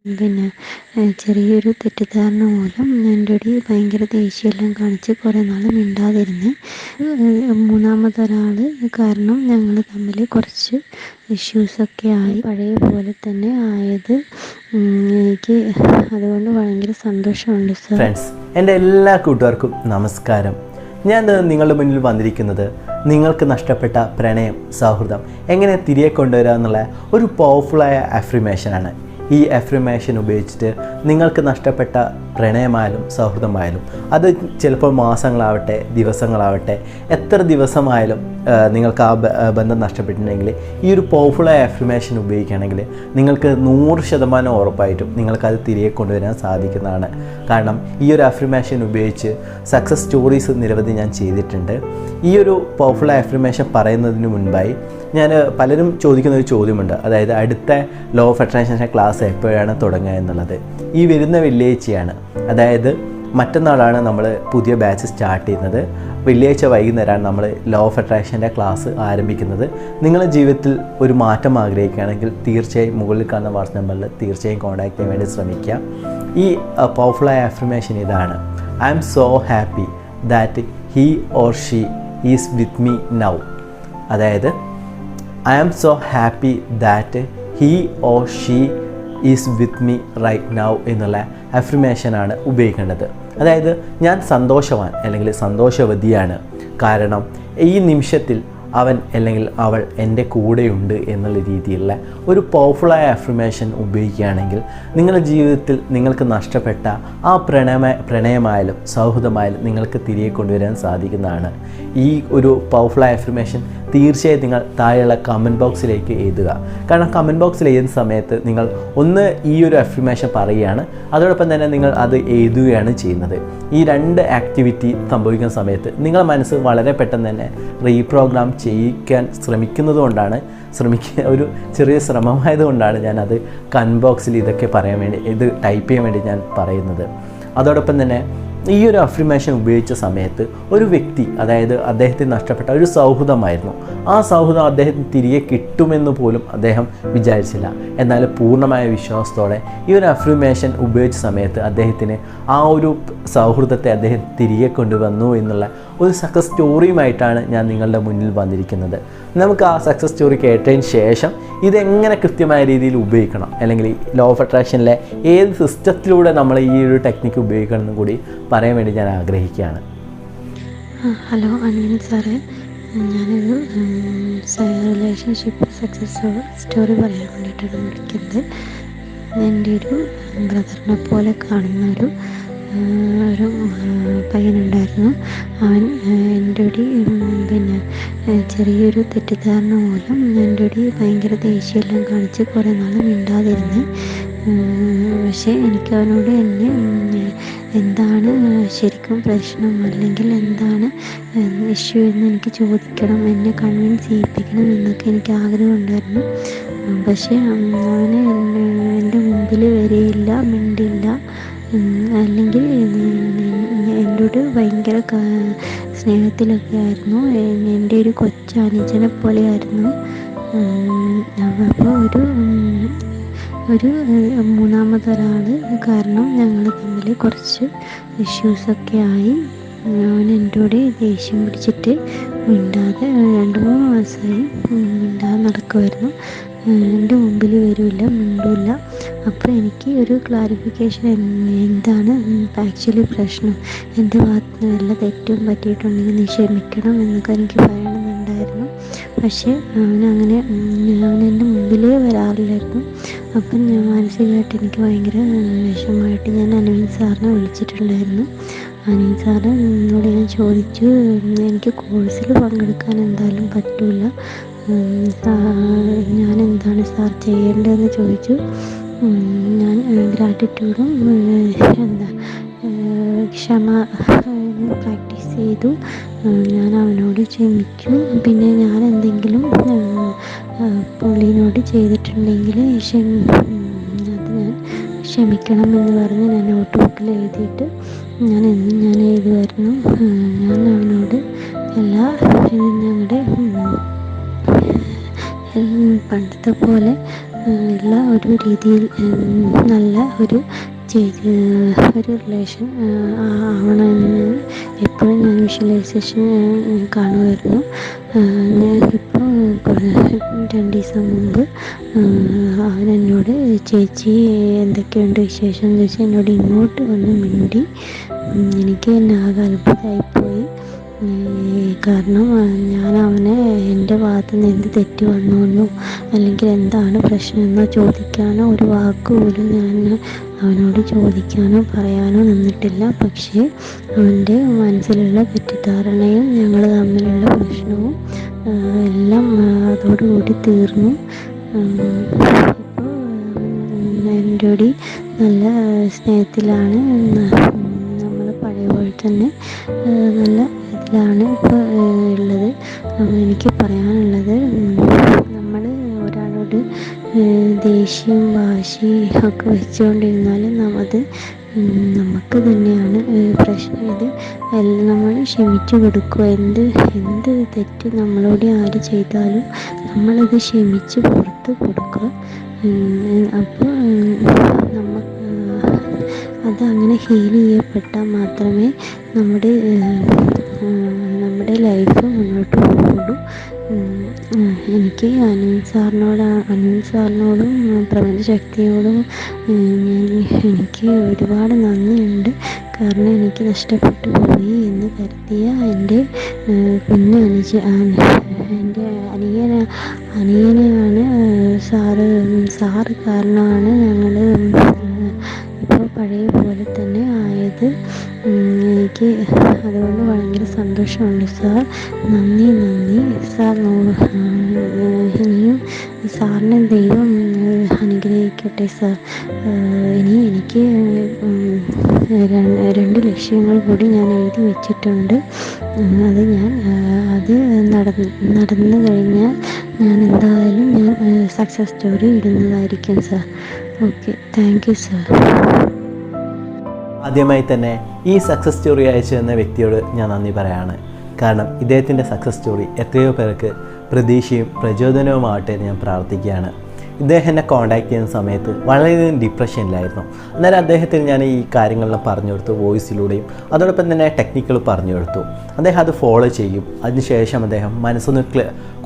പിന്നെ ചെറിയൊരു തെറ്റിദ്ധാരണ മൂലം എൻ്റെയോട് ഭയങ്കര ദേഷ്യമെല്ലാം കാണിച്ച് കുറേ നാൾ മിണ്ടാതിരുന്ന്. മൂന്നാമതൊരാൾ കാരണം ഞങ്ങൾ തമ്മിൽ കുറച്ച് ഇഷ്യൂസൊക്കെ ആയി. പഴയ പോലെ തന്നെ ആയത് എനിക്ക് അതുകൊണ്ട് ഭയങ്കര സന്തോഷമുണ്ട് സാർ. ഫ്രണ്ട്സ്, എൻ്റെ എല്ലാ കൂട്ടുകാർക്കും നമസ്കാരം. ഞാൻ നിങ്ങളുടെ മുന്നിൽ വന്നിരിക്കുന്നത് നിങ്ങൾക്ക് നഷ്ടപ്പെട്ട പ്രണയം, സൗഹൃദം എങ്ങനെ തിരികെ കൊണ്ടുവരിക എന്നുള്ള ഒരു പവർഫുള്ളായ അഫ്രിമേഷനാണ്. ഈ അഫ്രിമേഷൻ ഉപയോഗിച്ചിട്ട് നിങ്ങൾക്ക് നഷ്ടപ്പെട്ട പ്രണയമായാലും സൗഹൃദമായാലും, അത് ചിലപ്പോൾ മാസങ്ങളാവട്ടെ ദിവസങ്ങളാവട്ടെ, എത്ര ദിവസമായാലും നിങ്ങൾക്ക് ആ ബന്ധം നഷ്ടപ്പെട്ടിട്ടുണ്ടെങ്കിൽ ഈ ഒരു പവർഫുള്ളായ അഫ്രിമേഷൻ ഉപയോഗിക്കുകയാണെങ്കിൽ നിങ്ങൾക്ക് 100% ഉറപ്പായിട്ടും നിങ്ങൾക്കത് തിരികെ കൊണ്ടുവരാൻ സാധിക്കുന്നതാണ്. കാരണം ഈ ഒരു അഫ്രിമേഷൻ ഉപയോഗിച്ച് സക്സസ് സ്റ്റോറീസ് നിരവധി ഞാൻ ചെയ്തിട്ടുണ്ട്. ഈ ഒരു പവർഫുള്ളായ അഫ്രിമേഷൻ പറയുന്നതിന് മുൻപായി ഞാൻ പലരും ചോദിക്കുന്ന ഒരു ചോദ്യമുണ്ട്, അതായത് അടുത്ത ലോ ഓഫ് അട്രാക്ഷൻ്റെ ക്ലാസ് എപ്പോഴാണ് തുടങ്ങുക എന്നുള്ളത്. ഈ വരുന്ന വെള്ളിയാഴ്ചയാണ്, അതായത് മറ്റന്നാളാണ് നമ്മൾ പുതിയ ബാച്ച് സ്റ്റാർട്ട് ചെയ്യുന്നത്. വെള്ളിയാഴ്ച വൈകുന്നേരമാണ് നമ്മൾ ലോ ഓഫ് അട്രാക്ഷൻ്റെ ക്ലാസ് ആരംഭിക്കുന്നത്. നിങ്ങളുടെ ജീവിതത്തിൽ ഒരു മാറ്റം ആഗ്രഹിക്കുകയാണെങ്കിൽ തീർച്ചയായും മുകളിൽ കാണുന്ന വാട്സ്ആപ്പ് നമ്പറിൽ തീർച്ചയായും കോൺടാക്ട് ചെയ്യാൻ വേണ്ടി ശ്രമിക്കുക. ഈ പവർഫുള്ളായ അഫ്രിമേഷൻ ഇതാണ്: I am so happy that he or she is with me now. അതായത് I am so happy that he or she is with me right now എന്നുള്ള അഫ്രിമേഷനാണ് ഉപയോഗിക്കേണ്ടത്. അതായത് ഞാൻ സന്തോഷവാൻ അല്ലെങ്കിൽ സന്തോഷവതിയാണ്, കാരണം ഈ നിമിഷത്തിൽ അവൻ അല്ലെങ്കിൽ അവൾ എൻ്റെ കൂടെയുണ്ട് എന്നുള്ള രീതിയിലുള്ള ഒരു പവർഫുള്ളായ അഫ്രിമേഷൻ ഉപയോഗിക്കുകയാണെങ്കിൽ നിങ്ങളുടെ ജീവിതത്തിൽ നിങ്ങൾക്ക് നഷ്ടപ്പെട്ട ആ പ്രണയമായാലും സൗഹൃദമായാലും നിങ്ങൾക്ക് തിരികെ കൊണ്ടുവരാൻ സാധിക്കുന്നതാണ്. ഈ ഒരു പവർഫുള്ളായ അഫ്രിമേഷൻ തീർച്ചയായും നിങ്ങൾ താഴെയുള്ള കമൻറ്റ് ബോക്സിലേക്ക് എഴുതുക. കാരണം കമൻറ്റ് ബോക്സിൽ എഴുതുന്ന സമയത്ത് നിങ്ങൾ ഒന്ന് ഈ ഒരു അഫ്രിമേഷൻ പറയുകയാണ്, അതോടൊപ്പം തന്നെ നിങ്ങൾ അത് എഴുതുകയാണ് ചെയ്യുന്നത്. ഈ രണ്ട് ആക്ടിവിറ്റി സംഭവിക്കുന്ന സമയത്ത് നിങ്ങളുടെ മനസ്സ് വളരെ പെട്ടെന്ന് തന്നെ റീപ്രോഗ്രാം ചെയ്യിക്കാൻ ശ്രമിക്കുന്നതുകൊണ്ടാണ്, ഒരു ചെറിയ ശ്രമമായതുകൊണ്ടാണ് ഞാനത് കമൻറ്റ് ബോക്സിൽ ഇതൊക്കെ പറയാൻ വേണ്ടി, ഇത് ടൈപ്പ് ചെയ്യാൻ വേണ്ടി ഞാൻ പറയുന്നത്. അതോടൊപ്പം തന്നെ ഈ ഒരു അഫ്രിമേഷൻ ഉപയോഗിച്ച സമയത്ത് ഒരു വ്യക്തി, അതായത് അദ്ദേഹത്തിന് നഷ്ടപ്പെട്ട ഒരു സൗഹൃദമായിരുന്നു, ആ സൗഹൃദം അദ്ദേഹത്തിന് തിരികെ കിട്ടുമെന്ന് പോലും അദ്ദേഹം വിചാരിച്ചില്ല. എന്നാൽ പൂർണ്ണമായ വിശ്വാസത്തോടെ ഈ ഒരു അഫ്രിമേഷൻ ഉപയോഗിച്ച സമയത്ത് അദ്ദേഹത്തിന് ആ ഒരു സൗഹൃദത്തെ അദ്ദേഹം തിരികെ കൊണ്ടുവന്നു എന്നുള്ള ഒരു സക്സസ് സ്റ്റോറിയുമായിട്ടാണ് ഞാൻ നിങ്ങളുടെ മുന്നിൽ വന്നിരിക്കുന്നത്. നമുക്ക് ആ സക്സസ് സ്റ്റോറി കേട്ടതിന് ശേഷം ഇതെങ്ങനെ കൃത്യമായ രീതിയിൽ ഉപയോഗിക്കണം, അല്ലെങ്കിൽ ലോ ഓഫ് അട്രാക്ഷനിലെ ഏത് സിസ്റ്റത്തിലൂടെ നമ്മൾ ഈ ഒരു ടെക്നിക്ക് ഉപയോഗിക്കണം എന്നും കൂടി പറയാൻ വേണ്ടി ഞാൻ ആഗ്രഹിക്കുകയാണ്. ഹലോ അൻവിന്ദ് സാറേ, ഞാനൊരു റിലേഷൻഷിപ്പ് സക്സസ് സ്റ്റോറി പറയാൻ വേണ്ടിയിട്ടാണ് വിളിക്കുന്നത്. എൻ്റെ ഒരു ബ്രദറിനെ പോലെ കാണുന്ന ഒരു പയ്യനുണ്ടായിരുന്നു. അവൻ എൻ്റെ പിന്നെ ചെറിയൊരു തെറ്റിദ്ധാരണ മൂലം എൻ്റെ ഭയങ്കര ദേഷ്യമെല്ലാം കാണിച്ച് കുറേ നാൾ മിണ്ടാതിരുന്ന്. പക്ഷേ എനിക്ക് അവനോട് എന്താണ് ശരിക്കും പ്രശ്നം, അല്ലെങ്കിൽ എന്താണ് ഇഷ്യൂ എന്ന് എനിക്ക് ചോദിക്കണം, എന്നെ കൺവിൻസ് ചെയ്യിപ്പിക്കണം എന്നൊക്കെ എനിക്ക് ആഗ്രഹമുണ്ടായിരുന്നു. പക്ഷേ അവന് എൻ്റെ മുമ്പിൽ വരികയില്ല, മിണ്ടില്ല, അല്ലെങ്കിൽ എന്നോട് ഭയങ്കര സ്നേഹത്തിലൊക്കെ ആയിരുന്നു. എൻ്റെ ഒരു കൊച്ചനുജനെ പോലെയായിരുന്നു. അപ്പോൾ ഒരു മൂന്നാമതൊരാൾ കാരണം ഞങ്ങൾ തമ്മിൽ കുറച്ച് ഇഷ്യൂസൊക്കെ ആയി. അവൻ എന്നോട് ദേഷ്യം പിടിച്ചിട്ട് മിണ്ടാതെ 2-3 മാസമായി മിണ്ടാതെ നടക്കുമായിരുന്നു. എൻ്റെ മുമ്പിൽ വരില്ല, മിണ്ടില്ല. അപ്പോൾ എനിക്ക് ഒരു ക്ലാരിഫിക്കേഷൻ, എന്താണ് ആക്ച്വലി പ്രശ്നം, എൻ്റെ ഭാഗത്ത് നിന്ന് വല്ല തെറ്റും പറ്റിയിട്ടുണ്ടെങ്കിൽ നീ ക്ഷമിക്കണം എന്നൊക്കെ എനിക്ക് പറയണമെന്നുണ്ടായിരുന്നു. പക്ഷേ അവനെൻ്റെ മുമ്പിലേ വരാറില്ലായിരുന്നു. അപ്പം ഞാൻ മാനസികമായിട്ട് എനിക്ക് ഭയങ്കര വിഷമമായിട്ട് ഞാൻ അനുവിന്ദ് സാറിനെ വിളിച്ചിട്ടുണ്ടായിരുന്നു. അനുവിന്ദ് സാറ് എന്നോട് ഞാൻ ചോദിച്ചു, എനിക്ക് കോഴ്സിൽ പങ്കെടുക്കാൻ എന്തായാലും പറ്റില്ല, ഞാൻ എന്താണ് സാർ ചെയ്യേണ്ടതെന്ന് ചോദിച്ചു. ഞാൻ ഗ്രാറ്റിറ്റ്യൂഡും ക്ഷമ പ്രാക്ടീസ് ചെയ്തു. ഞാൻ അവനോട് ക്ഷമിക്കും. പിന്നെ ഞാൻ എന്തെങ്കിലും പുള്ളിനോട് ചെയ്തിട്ടുണ്ടെങ്കിൽ അത് ഞാൻ ക്ഷമിക്കണം എന്ന് പറഞ്ഞ് ഞാൻ നോട്ട് ബുക്കിൽ എഴുതിയിട്ട് ഞാൻ എഴുതുമായിരുന്നു. ഞാൻ അവനോട് ഞങ്ങളുടെ പണ്ടത്തെ പോലെ ഉള്ള ഒരു രീതിയിൽ നല്ല ഒരു റിലേഷൻ ആവണമെന്ന് എപ്പോഴും ഞാൻ വിഷ്വലൈസേഷൻ കാണുമായിരുന്നു. ഇപ്പോൾ 2 ദിവസം മുമ്പ് അവനെന്നോട് ചേച്ചി എന്തൊക്കെയുണ്ട് വിശേഷം എന്ന് ചോദിച്ചാൽ എന്നോട് ഇങ്ങോട്ട് വന്ന് മിണ്ടി. എനിക്ക് തന്നെ ആകെ അത്ഭുതമായിപ്പോയി. കാരണം ഞാൻ അവനെ എൻ്റെ ഭാഗത്തു നിന്ന് എന്ത് തെറ്റ് വന്നുവെന്നോ അല്ലെങ്കിൽ എന്താണ് പ്രശ്നമെന്നോ ചോദിക്കാനോ ഒരു വാക്കുപോലും ഞാൻ അവനോട് ചോദിക്കാനോ പറയാനോ നിന്നിട്ടില്ല. പക്ഷേ അവൻ്റെ മനസ്സിലുള്ള തെറ്റിദ്ധാരണയും ഞങ്ങൾ തമ്മിലുള്ള പ്രശ്നവും എല്ലാം അതോടുകൂടി തീർന്നു. ഇപ്പോൾ എൻ്റെ നല്ല സ്നേഹത്തിലാണ്. നമ്മൾ പഴയ പോലെ തന്നെ നല്ല ഇതിലാണ് ഇപ്പോൾ ഉള്ളത്. എനിക്ക് പറയാനുള്ളത്, നമ്മൾ ഒരാളോട് ദേഷ്യം വാശിയും ഒക്കെ വെച്ചുകൊണ്ടിരുന്നാൽ അത് നമുക്ക് തന്നെയാണ് പ്രശ്നം. ഇത് എല്ലാം നമ്മൾ ക്ഷമിച്ചു കൊടുക്കുക. എന്ത് തെറ്റ് നമ്മളോട് ആര് ചെയ്താലും നമ്മളത് ക്ഷമിച്ച് പുറത്ത് കൊടുക്കുക. അപ്പോൾ അതങ്ങനെ ഹീൽ ചെയ്യപ്പെട്ടാൽ മാത്രമേ നമ്മുടെ ലൈഫ് മുന്നോട്ട് പോകുള്ളൂ. എനിക്ക് അനുവിന്ദ് സാറിനോടും പ്രപഞ്ചശക്തിയോടും എനിക്ക് ഒരുപാട് നന്ദിയുണ്ട്. കാരണം എനിക്ക് നഷ്ടപ്പെട്ടു പോയി എന്ന് കരുതിയ എൻ്റെ എൻ്റെ അനിയനെയാണ് സാറ് കാരണമാണ് ഞങ്ങൾ ഇപ്പോൾ പഴയ പോലെ തന്നെ ആയത്. എനിക്ക് അതുകൊണ്ട് ഭയങ്കര സന്തോഷമുണ്ട് സാർ. നന്ദി സാർ. ഇനിയും സാറിനെ ദൈവം അനുഗ്രഹിക്കട്ടെ സാർ. ഇനി എനിക്ക് 2 ലക്ഷ്യങ്ങൾ കൂടി ഞാൻ എഴുതി വെച്ചിട്ടുണ്ട്. അത് നടന്നു കഴിഞ്ഞാൽ ഞാൻ എന്തായാലും സക്സസ് സ്റ്റോറി ഇടുന്നതായിരിക്കും sir. Okay, thank you sir. ആദ്യമായി തന്നെ ഈ സക്സസ് സ്റ്റോറി അയച്ചു തന്ന വ്യക്തിയോട് ഞാൻ നന്ദി പറയാണ്. കാരണം ഇദ്ദേഹത്തിൻ്റെ സക്സസ് സ്റ്റോറി എത്രയോ പേർക്ക് പ്രതീക്ഷയും പ്രചോദനവുമാവട്ടെ എന്ന് ഞാൻ പ്രാർത്ഥിക്കുകയാണ്. ഇദ്ദേഹം എന്നെ കോൺടാക്ട് ചെയ്യുന്ന സമയത്ത് വളരെയധികം ഡിപ്രഷനിലായിരുന്നു. അന്നേരം അദ്ദേഹത്തിന് ഞാൻ ഈ കാര്യങ്ങളെല്ലാം പറഞ്ഞു കൊടുത്തു, വോയിസിലൂടെയും അതോടൊപ്പം തന്നെ ടെക്നിക്കൽ പറഞ്ഞു കൊടുത്തു. അദ്ദേഹം അത് ഫോളോ ചെയ്യും. അതിനുശേഷം അദ്ദേഹം മനസ്സൊന്ന്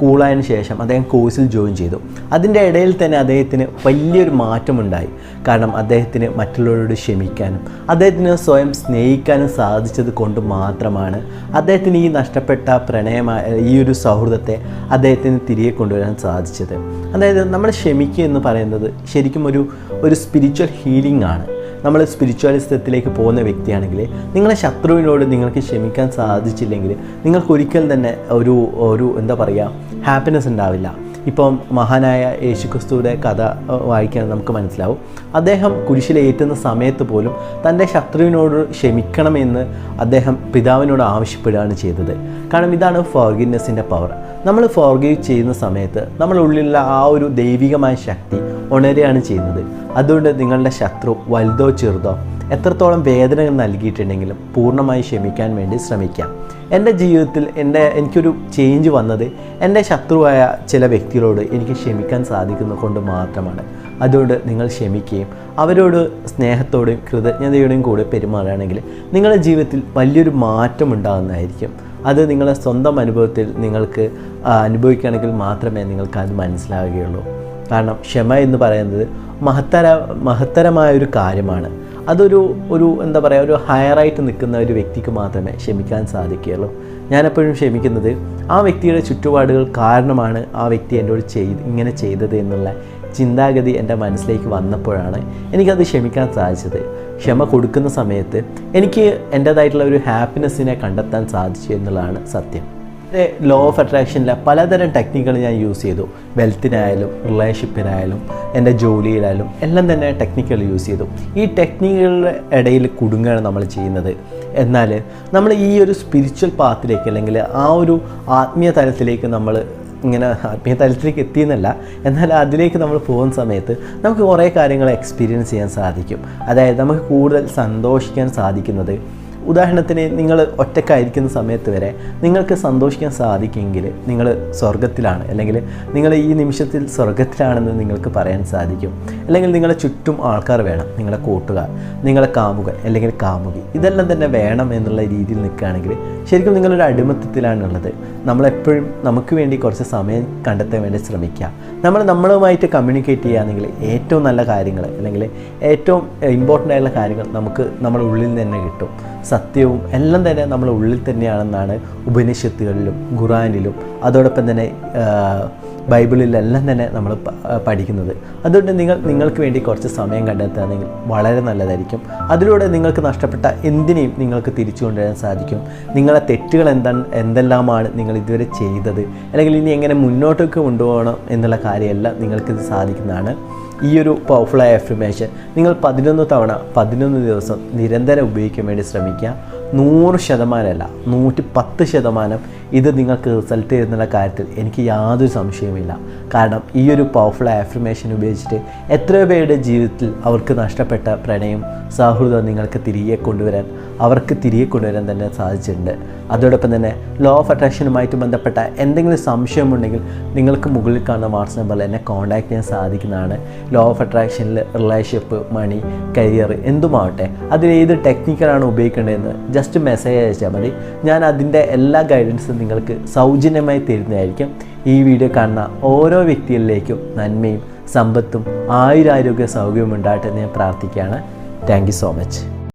കൂളായതിനു ശേഷം അദ്ദേഹം കോഴ്സിൽ ജോയിൻ ചെയ്തു. അതിൻ്റെ ഇടയിൽ തന്നെ അദ്ദേഹത്തിന് വലിയൊരു മാറ്റമുണ്ടായി. കാരണം അദ്ദേഹത്തിന് മറ്റുള്ളവരോട് ക്ഷമിക്കാനും അദ്ദേഹത്തിന് സ്വയം സ്നേഹിക്കാനും സാധിച്ചത് കൊണ്ട് മാത്രമാണ് അദ്ദേഹത്തിന് ഈ നഷ്ടപ്പെട്ട പ്രണയമായ ഈ ഒരു സൗഹൃദത്തെ അദ്ദേഹത്തിന് തിരികെ കൊണ്ടുവരാൻ സാധിച്ചത്. അതായത് നമ്മൾ ക്ഷമിക്കുക എന്ന് പറയുന്നത് ശരിക്കും ഒരു സ്പിരിച്വൽ ഹീലിംഗ് ആണ്. നമ്മൾ സ്പിരിച്വാലിസത്തിലേക്ക് പോകുന്ന വ്യക്തിയാണെങ്കിൽ നിങ്ങളെ ശത്രുവിനോട് നിങ്ങൾക്ക് ക്ഷമിക്കാൻ സാധിച്ചില്ലെങ്കിൽ നിങ്ങൾക്കൊരിക്കൽ തന്നെ ഒരു എന്താ പറയുക ഹാപ്പിനെസ് ഉണ്ടാവില്ല. ഇപ്പം മഹാനായ യേശുക്രിസ്തുവിൻ്റെ കഥ വായിക്കാൻ നമുക്ക് മനസ്സിലാവും. അദ്ദേഹം കുരിശിലേറ്റുന്ന സമയത്ത് പോലും തൻ്റെ ശത്രുവിനോട് ക്ഷമിക്കണമെന്ന് അദ്ദേഹം പിതാവിനോട് ആവശ്യപ്പെടുകയാണ് ചെയ്തത്. കാരണം ഇതാണ് ഫോർഗിവ്നെസ്സിൻ്റെ പവർ. നമ്മൾ ഫോർഗീവ് ചെയ്യുന്ന സമയത്ത് നമ്മുടെ ഉള്ളിലുള്ള ആ ഒരു ദൈവികമായ ശക്തി ഉണരുകയാണ് ചെയ്യുന്നത്. അതുകൊണ്ട് നിങ്ങളുടെ ശത്രു വലുതോ ചെറുതോ എത്രത്തോളം വേദനകൾ നൽകിയിട്ടുണ്ടെങ്കിലും പൂർണ്ണമായി ക്ഷമിക്കാൻ വേണ്ടി ശ്രമിക്കാം. എൻ്റെ ജീവിതത്തിൽ എനിക്കൊരു ചേഞ്ച് വന്നത് എൻ്റെ ശത്രുവായ ചില വ്യക്തികളോട് എനിക്ക് ക്ഷമിക്കാൻ സാധിക്കുന്നത് കൊണ്ട് മാത്രമാണ്. അതുകൊണ്ട് നിങ്ങൾ ക്ഷമിക്കുകയും അവരോട് സ്നേഹത്തോടെയും കൃതജ്ഞതയോടെയും കൂടെ പെരുമാറുകയാണെങ്കിൽ നിങ്ങളുടെ ജീവിതത്തിൽ വലിയൊരു മാറ്റം ഉണ്ടാകുന്നതായിരിക്കും. അത് നിങ്ങളുടെ സ്വന്തം അനുഭവത്തിൽ നിങ്ങൾക്ക് അനുഭവിക്കുകയാണെങ്കിൽ മാത്രമേ നിങ്ങൾക്കത് മനസ്സിലാവുകയുള്ളൂ. കാരണം ക്ഷമ എന്ന് പറയുന്നത് മഹത്തരമായ ഒരു കാര്യമാണ്. അതൊരു എന്താ പറയുക, ഒരു ഹയറായിട്ട് നിൽക്കുന്ന ഒരു വ്യക്തിക്ക് മാത്രമേ ക്ഷമിക്കാൻ സാധിക്കുകയുള്ളൂ. ഞാനെപ്പോഴും ക്ഷമിക്കുന്നത് ആ വ്യക്തിയുടെ ചുറ്റുപാടുകൾ കാരണമാണ് ആ വ്യക്തി എന്നോട് ഇങ്ങനെ ചെയ്തത് എന്നുള്ള ചിന്താഗതി എൻ്റെ മനസ്സിലേക്ക് വന്നപ്പോഴാണ് എനിക്കത് ക്ഷമിക്കാൻ സാധിച്ചത്. ക്ഷമ കൊടുക്കുന്ന സമയത്ത് എനിക്ക് എൻ്റേതായിട്ടുള്ള ഒരു ഹാപ്പിനെസ്സിനെ കണ്ടെത്താൻ സാധിച്ചു എന്നുള്ളതാണ് സത്യം. ലോ ഓഫ് അട്രാക്ഷനിലെ പലതരം ടെക്നിക്കുകൾ ഞാൻ യൂസ് ചെയ്തു. വെൽത്തിനായാലും റിലേഷൻഷിപ്പിനായാലും എൻ്റെ ജോലിയിലായാലും എല്ലാം തന്നെ ടെക്നിക്കുകൾ യൂസ് ചെയ്തു. ഈ ടെക്നിക്കുകളുടെ ഇടയിൽ കുടുങ്ങുകയാണ് നമ്മൾ ചെയ്യുന്നത്. എന്നാൽ നമ്മൾ ഈ ഒരു സ്പിരിച്വൽ പാത്തിലേക്ക് അല്ലെങ്കിൽ ആ ഒരു ആത്മീയ തലത്തിലേക്ക് നമ്മൾ ഇങ്ങനെ ആത്മീയ തലത്തിലേക്ക് എത്തിയെന്നല്ല, എന്നാൽ അതിലേക്ക് നമ്മൾ പോകുന്ന സമയത്ത് നമുക്ക് കുറേ കാര്യങ്ങൾ എക്സ്പീരിയൻസ് ചെയ്യാൻ സാധിക്കും. അതായത് നമുക്ക് കൂടുതൽ സന്തോഷിക്കാൻ സാധിക്കുന്നത് ഉദാഹരണത്തിന് നിങ്ങൾ ഒറ്റക്കായിരിക്കുന്ന സമയത്ത് വരെ നിങ്ങൾക്ക് സന്തോഷിക്കാൻ സാധിക്കുമെങ്കിൽ നിങ്ങൾ സ്വർഗത്തിലാണ്, അല്ലെങ്കിൽ നിങ്ങൾ ഈ നിമിഷത്തിൽ സ്വർഗത്തിലാണെന്ന് നിങ്ങൾക്ക് പറയാൻ സാധിക്കും. അല്ലെങ്കിൽ നിങ്ങളെ ചുറ്റും ആൾക്കാർ വേണം, നിങ്ങളെ കൂട്ടുകാർ, നിങ്ങളെ കാമുകൻ അല്ലെങ്കിൽ കാമുകി, ഇതെല്ലാം തന്നെ വേണം എന്നുള്ള രീതിയിൽ നിൽക്കുകയാണെങ്കിൽ ശരിക്കും നിങ്ങളൊരു അടിമത്തത്തിലാണുള്ളത്. നമ്മളെപ്പോഴും നമുക്ക് വേണ്ടി കുറച്ച് സമയം കണ്ടെത്താൻ വേണ്ടി ശ്രമിക്കുക. നമ്മളുമായിട്ട് കമ്മ്യൂണിക്കേറ്റ് ചെയ്യുകയാണെങ്കിൽ ഏറ്റവും നല്ല കാര്യങ്ങൾ അല്ലെങ്കിൽ ഏറ്റവും ഇമ്പോർട്ടൻ്റ് ആയിട്ടുള്ള കാര്യങ്ങൾ നമുക്ക് നമ്മുടെ ഉള്ളിൽ തന്നെ കിട്ടും. സത്യവും എല്ലാം തന്നെ നമ്മുടെ ഉള്ളിൽ തന്നെയാണെന്നാണ് ഉപനിഷത്തുകളിലും ഖുറാനിലും അതോടൊപ്പം തന്നെ ബൈബിളിലെല്ലാം തന്നെ നമ്മൾ പഠിക്കുന്നത്. അതുകൊണ്ട് നിങ്ങൾക്ക് വേണ്ടി കുറച്ച് സമയം കണ്ടെത്തുകയാണെങ്കിൽ വളരെ നല്ലതായിരിക്കും. അതിലൂടെ നിങ്ങൾക്ക് നഷ്ടപ്പെട്ട എന്തിനേയും നിങ്ങൾക്ക് തിരിച്ചു കൊണ്ടുവരാൻ സാധിക്കും. നിങ്ങളെ തെറ്റുകൾ എന്തെല്ലാമാണ് നിങ്ങൾ ഇതുവരെ ചെയ്തത്, അല്ലെങ്കിൽ ഇനി എങ്ങനെ മുന്നോട്ടേക്ക് കൊണ്ടുപോകണം എന്നുള്ള കാര്യമെല്ലാം നിങ്ങൾക്കിത് സാധിക്കുന്നതാണ്. ഈ ഒരു പവർഫുള്ളായ അഫർമേഷൻ നിങ്ങൾ 11 തവണ 11 ദിവസം നിരന്തരം ഉപയോഗിക്കാൻ വേണ്ടി ശ്രമിക്കുക. 100% 110% ഇത് നിങ്ങൾക്ക് റിസൾട്ട് ചെയ്യുന്നുള്ള കാര്യത്തിൽ എനിക്ക് യാതൊരു സംശയവുമില്ല. കാരണം ഈ ഒരു പവർഫുള്ളായ അഫർമേഷൻ ഉപയോഗിച്ചിട്ട് എത്രയോ പേരുടെ ജീവിതത്തിൽ അവർക്ക് നഷ്ടപ്പെട്ട പ്രണയം, സൗഹൃദം അവർക്ക് തിരികെ കൊണ്ടുവരാൻ തന്നെ സാധിച്ചിട്ടുണ്ട്. അതോടൊപ്പം തന്നെ ലോ ഓഫ് അട്രാക്ഷനുമായിട്ട് ബന്ധപ്പെട്ട എന്തെങ്കിലും സംശയമുണ്ടെങ്കിൽ നിങ്ങൾക്ക് മുകളിൽ കാണുന്ന വാട്സ്ആപ്പ് നമ്പറിൽ എന്നെ കോൺടാക്ട് ചെയ്യാൻ സാധിക്കുന്നതാണ്. ലോ ഓഫ് അട്രാക്ഷനിൽ റിലേഷൻഷിപ്പ്, മണി, കരിയർ എന്തുമാവട്ടെ അതിലേത് ടെക്നിക്കലാണ് ഉപയോഗിക്കേണ്ടതെന്ന് ജസ്റ്റ് മെസ്സേജ് അയച്ചാൽ മതി. ഞാൻ അതിൻ്റെ എല്ലാ ഗൈഡൻസും നിങ്ങൾക്ക് സൗജന്യമായി തരുന്നതായിരിക്കും. ഈ വീഡിയോ കാണുന്ന ഓരോ വ്യക്തികളിലേക്കും നന്മയും സമ്പത്തും ആയുരാരോഗ്യ സൗകര്യവും ഉണ്ടാകട്ടെ എന്ന് ഞാൻ പ്രാർത്ഥിക്കുകയാണ്. Thank you so much.